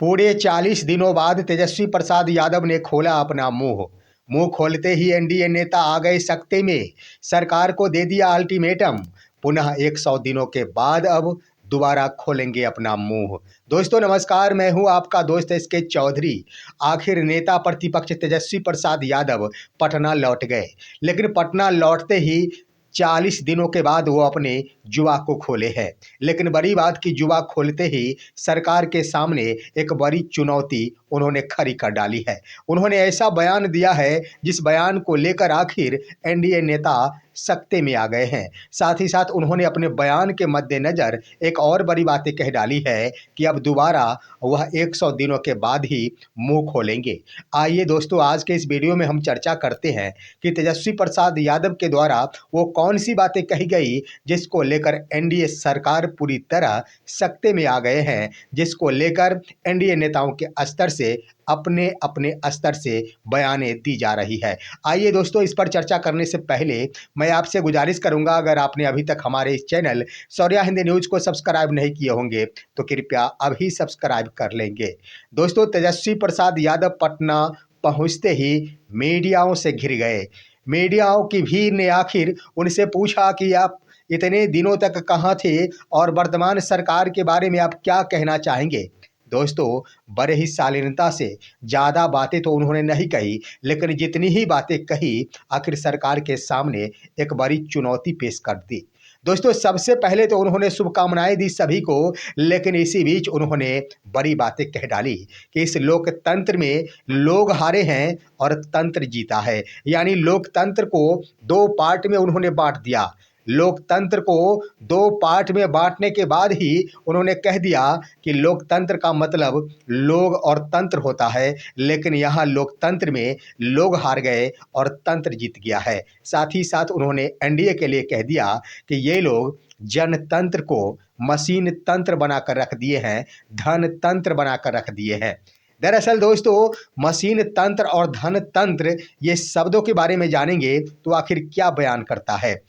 पूरे 40 दिनों बाद तेजस्वी प्रसाद यादव ने खोला अपना मुंह। मुंह खोलते ही एनडीए नेता आ गए सकते में। सरकार को दे दिया अल्टीमेटम। पुनः 100 दिनों के बाद अब दोबारा खोलेंगे अपना मुंह। दोस्तों नमस्कार, मैं हूं आपका दोस्त एसके चौधरी। आखिर नेता प्रतिपक्ष तेजस्वी प्रसाद यादव पटना लौट गए, लेकिन पटना लौटते ही 40 दिनों के बाद वो अपने जुआ को खोले हैं। लेकिन बड़ी बात कि जुआ खोलते ही सरकार के सामने एक बड़ी चुनौती उन्होंने खड़ी कर डाली है। उन्होंने ऐसा बयान दिया है जिस बयान को लेकर आखिर एनडीए नेता सकते में आ गए हैं। साथ ही साथ उन्होंने अपने बयान के मद्देनजर एक और बड़ी बातें कह डाली है कि अब दोबारा वह 100 दिनों के बाद ही मुंह खोलेंगे। आइए दोस्तों, आज के इस वीडियो में हम चर्चा करते हैं कि तेजस्वी प्रसाद यादव के द्वारा वो कौन सी बातें कही गई जिसको लेकर एनडीए सरकार पूरी तरह सकते में आ गए हैं, जिसको लेकर एनडीए नेताओं के स्तर से अपने अपने स्तर से बयानें दी जा रही है। आइए दोस्तों, इस पर चर्चा करने से पहले मैं आपसे गुजारिश करूंगा, अगर आपने अभी तक हमारे इस चैनल शौर्या हिंदी न्यूज को सब्सक्राइब नहीं किए होंगे तो कृपया अभी सब्सक्राइब कर लेंगे। दोस्तों, तेजस्वी प्रसाद यादव पटना पहुंचते ही मीडियाओं से घिर गए। मीडियाओं की भीड़ ने आखिर उनसे पूछा कि आप इतने दिनों तक कहाँ थे और वर्तमान सरकार के बारे में आप क्या कहना चाहेंगे। दोस्तों, बड़े ही शालीनता से ज़्यादा बातें तो उन्होंने नहीं कही, लेकिन जितनी ही बातें कही आखिर सरकार के सामने एक बड़ी चुनौती पेश कर दी। दोस्तों, सबसे पहले तो उन्होंने शुभकामनाएं दी सभी को, लेकिन इसी बीच उन्होंने बड़ी बातें कह डाली कि इस लोकतंत्र में लोग हारे हैं और तंत्र जीता है। यानी लोकतंत्र को दो पार्ट में उन्होंने बांट दिया। लोकतंत्र को दो पार्ट में बांटने के बाद ही उन्होंने कह दिया कि लोकतंत्र का मतलब लोग और तंत्र होता है, लेकिन यहाँ लोकतंत्र में लोग हार गए और तंत्र जीत गया है। साथ ही साथ उन्होंने एनडीए के लिए कह दिया कि ये लोग जनतंत्र को मशीन तंत्र बनाकर रख दिए हैं, धन तंत्र बनाकर रख दिए हैं। दरअसल दोस्तों, मशीन तंत्र और धन तंत्र ये शब्दों के बारे में जानेंगे तो आखिर क्या बयान करता है।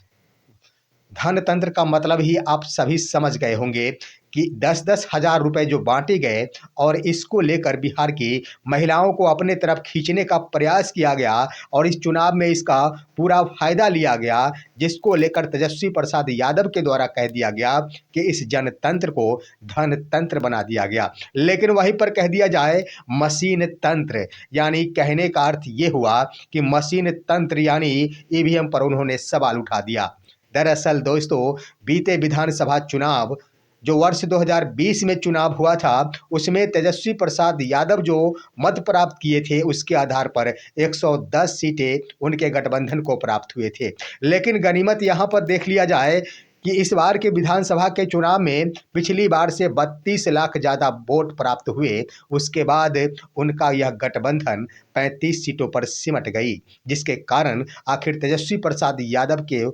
धन तंत्र का मतलब ही आप सभी समझ गए होंगे कि 10-10 हजार रुपए जो बांटे गए और इसको लेकर बिहार की महिलाओं को अपने तरफ खींचने का प्रयास किया गया और इस चुनाव में इसका पूरा फायदा लिया गया, जिसको लेकर तेजस्वी प्रसाद यादव के द्वारा कह दिया गया कि इस जनतंत्र को धन तंत्र बना दिया गया। लेकिन वहीं पर कह दिया जाए मशीन तंत्र, यानी कहने का अर्थ ये हुआ कि मशीन तंत्र यानी ईवीएम पर उन्होंने सवाल उठा दिया। दरअसल दोस्तों, बीते विधानसभा चुनाव जो वर्ष 2020 में चुनाव हुआ था, उसमें तेजस्वी प्रसाद यादव जो मत प्राप्त किए थे उसके आधार पर 110 सीटें उनके गठबंधन को प्राप्त हुए थे। लेकिन गनीमत यहाँ पर देख लिया जाए कि इस बार के विधानसभा के चुनाव में पिछली बार से 32 लाख ज़्यादा वोट प्राप्त हुए। उसके बाद उनका यह गठबंधन 35 सीटों पर सिमट गई, जिसके कारण आखिर तेजस्वी प्रसाद यादव के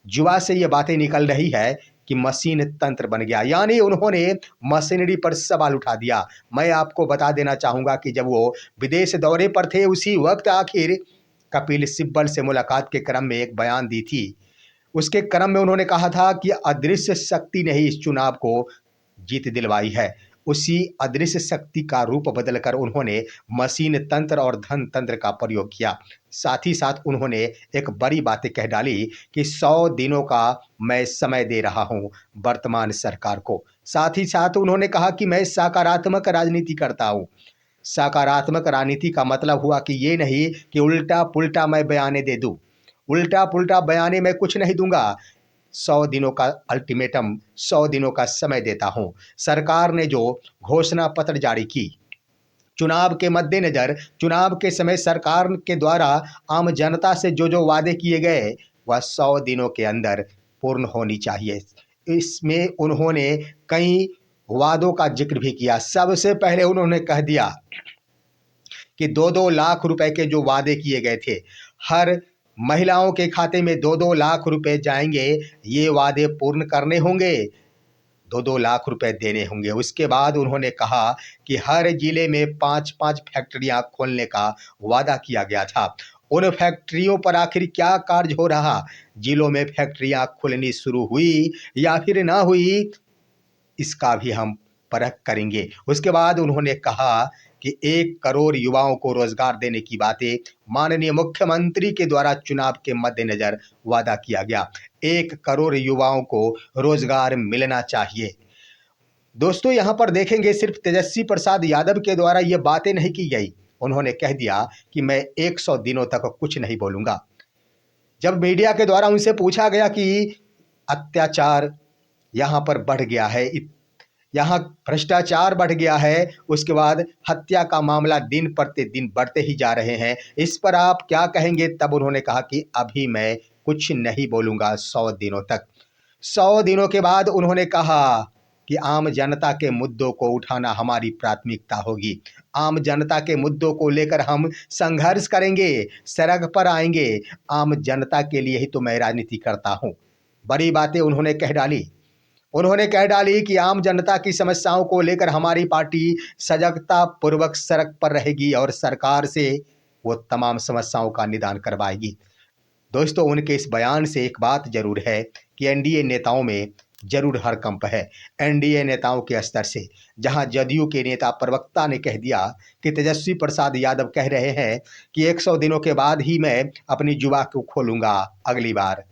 जुआ से ये बातें निकल रही है कि मशीन तंत्र बन गया, यानी उन्होंने मशीनरी पर सवाल उठा दिया। मैं आपको बता देना चाहूँगा कि जब वो विदेश दौरे पर थे उसी वक्त आखिर कपिल सिब्बल से मुलाकात के क्रम में एक बयान दी थी। उसके क्रम में उन्होंने कहा था कि अदृश्य शक्ति ने ही इस चुनाव को जीत दिलवाई है। उसी अदृश्य शक्ति का रूप बदलकर उन्होंने मशीन तंत्र और धन तंत्र का प्रयोग किया। साथ ही साथ उन्होंने एक बड़ी बातें कह डाली कि 100 दिनों का मैं समय दे रहा हूं वर्तमान सरकार को। साथ ही साथ उन्होंने कहा कि मैं सकारात्मक राजनीति करता हूं। सकारात्मक राजनीति का मतलब हुआ कि ये नहीं कि उल्टा पुल्टा मैं बयाने दे दूं। उल्टा पुल्टा बयाने मैं कुछ नहीं दूंगा। 100 दिनों का अल्टीमेटम, 100 दिनों का समय देता हूं। सरकार ने जो घोषणा पत्र जारी की, चुनाव के मद्देनजर चुनाव के समय सरकार के द्वारा आम जनता से जो जो वादे किए गए वह 100 दिनों के अंदर पूर्ण होनी चाहिए। इसमें उन्होंने कई वादों का जिक्र भी किया। सबसे पहले उन्होंने कह दिया कि 2-2 लाख रुपए के जो वादे किए गए थे, हर महिलाओं के खाते में 2-2 लाख रुपए जाएंगे, ये वादे पूर्ण करने होंगे। 2-2 लाख रुपए देने होंगे। उसके बाद उन्होंने कहा कि हर जिले में 5-5 फैक्ट्रियां खोलने का वादा किया गया था। उन फैक्ट्रियों पर आखिर क्या कार्य हो रहा, जिलों में फैक्ट्रियां खुलनी शुरू हुई या फिर ना हुई, इसका भी हम परख करेंगे। उसके बाद उन्होंने कहा कि 1 करोड़ युवाओं को रोजगार देने की बातें माननीय मुख्यमंत्री के द्वारा चुनाव के मद्देनजर वादा किया गया। 1 करोड़ युवाओं को रोजगार मिलना चाहिए। दोस्तों यहाँ पर देखेंगे सिर्फ तेजस्वी प्रसाद यादव के द्वारा ये बातें नहीं की गई। उन्होंने कह दिया कि मैं 100 दिनों तक कुछ नहीं बोलूंगा। जब मीडिया के द्वारा उनसे पूछा गया कि अत्याचार यहाँ पर बढ़ गया है, यहाँ भ्रष्टाचार बढ़ गया है, उसके बाद हत्या का मामला दिन प्रतिदिन बढ़ते ही जा रहे हैं, इस पर आप क्या कहेंगे? तब उन्होंने कहा कि अभी मैं कुछ नहीं बोलूंगा 100 दिनों तक। 100 दिनों के बाद उन्होंने कहा कि आम जनता के मुद्दों को उठाना हमारी प्राथमिकता होगी। आम जनता के मुद्दों को लेकर हम संघर्ष करेंगे, सड़क पर आएंगे। आम जनता के लिए ही तो मैं राजनीति करता हूँ। बड़ी बातें उन्होंने कह डाली। उन्होंने कह डाली कि आम जनता की समस्याओं को लेकर हमारी पार्टी सजगता पूर्वक सड़क पर रहेगी और सरकार से वो तमाम समस्याओं का निदान करवाएगी। दोस्तों उनके इस बयान से एक बात जरूर है कि एनडीए नेताओं में जरूर हड़कंप है। एनडीए नेताओं के स्तर से, जहां जदयू के नेता प्रवक्ता ने कह दिया कि तेजस्वी प्रसाद यादव कह रहे हैं कि 100 दिनों के बाद ही मैं अपनी जुबान को खोलूंगा अगली बार।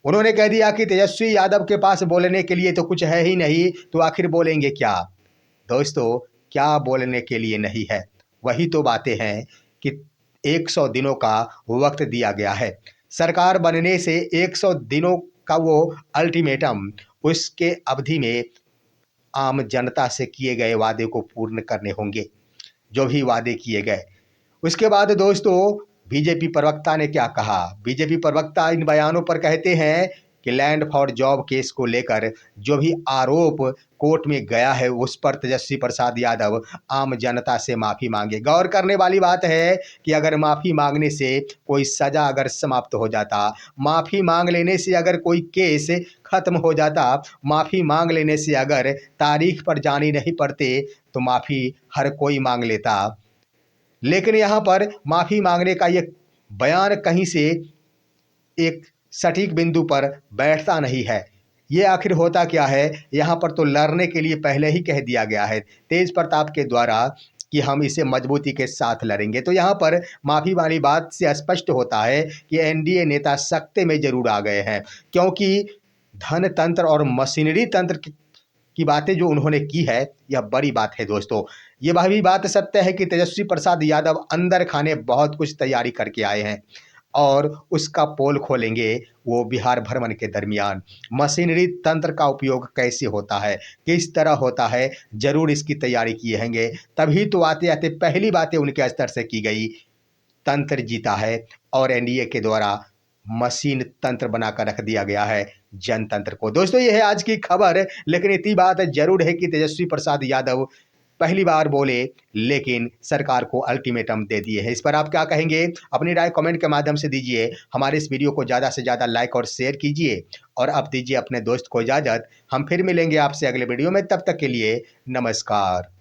उन्होंने कह दिया कि तेजस्वी यादव के पास बोलने के लिए तो कुछ है ही नहीं, तो आखिर बोलेंगे क्या? दोस्तों क्या बोलने के लिए नहीं है? वही तो बातें हैं कि 100 दिनों का वक्त दिया गया है। सरकार बनने से 100 दिनों का वो अल्टीमेटम, उसके अवधि में आम जनता से किए गए वादे को पूर्ण करने होंगे, जो भी वादे किए गए। उसके बाद दोस्तों बीजेपी प्रवक्ता ने क्या कहा? बीजेपी प्रवक्ता इन बयानों पर कहते हैं कि लैंड फॉर जॉब केस को लेकर जो भी आरोप कोर्ट में गया है उस पर तेजस्वी प्रसाद यादव आम जनता से माफ़ी मांगे। गौर करने वाली बात है कि अगर माफ़ी मांगने से कोई सज़ा अगर समाप्त हो जाता, माफ़ी मांग लेने से अगर कोई केस खत्म हो जाता, माफ़ी मांग लेने से अगर तारीख पर जानी नहीं पड़ते, तो माफ़ी हर कोई मांग लेता। लेकिन यहाँ पर माफ़ी मांगने का ये बयान कहीं से एक सटीक बिंदु पर बैठता नहीं है। ये आखिर होता क्या है? यहाँ पर तो लड़ने के लिए पहले ही कह दिया गया है तेज प्रताप के द्वारा कि हम इसे मजबूती के साथ लड़ेंगे। तो यहाँ पर माफ़ी वाली बात से स्पष्ट होता है कि एनडीए नेता सख्ते में जरूर आ गए हैं, क्योंकि धन तंत्र और मशीनरी तंत्र की बातें जो उन्होंने की है, यह बड़ी बात है दोस्तों। ये वह भी बात सत्य है कि तेजस्वी प्रसाद यादव अंदर खाने बहुत कुछ तैयारी करके आए हैं और उसका पोल खोलेंगे वो बिहार भ्रमण के दरमियान। मशीनरी तंत्र का उपयोग कैसे होता है, किस तरह होता है, जरूर इसकी तैयारी किए होंगे। तभी तो आते आते पहली बातें उनके स्तर से की गई, तंत्र जीता है और एनडीए के द्वारा मशीन तंत्र बनाकर रख दिया गया है जनतंत्र को। दोस्तों ये है आज की खबर, लेकिन इतनी बात जरूर है कि तेजस्वी प्रसाद यादव पहली बार बोले लेकिन सरकार को अल्टीमेटम दे दिए हैं। इस पर आप क्या कहेंगे? अपनी राय कमेंट के माध्यम से दीजिए। हमारे इस वीडियो को ज़्यादा से ज़्यादा लाइक और शेयर कीजिए और अब दीजिए अपने दोस्त को इजाज़त। हम फिर मिलेंगे आपसे अगले वीडियो में, तब तक के लिए नमस्कार।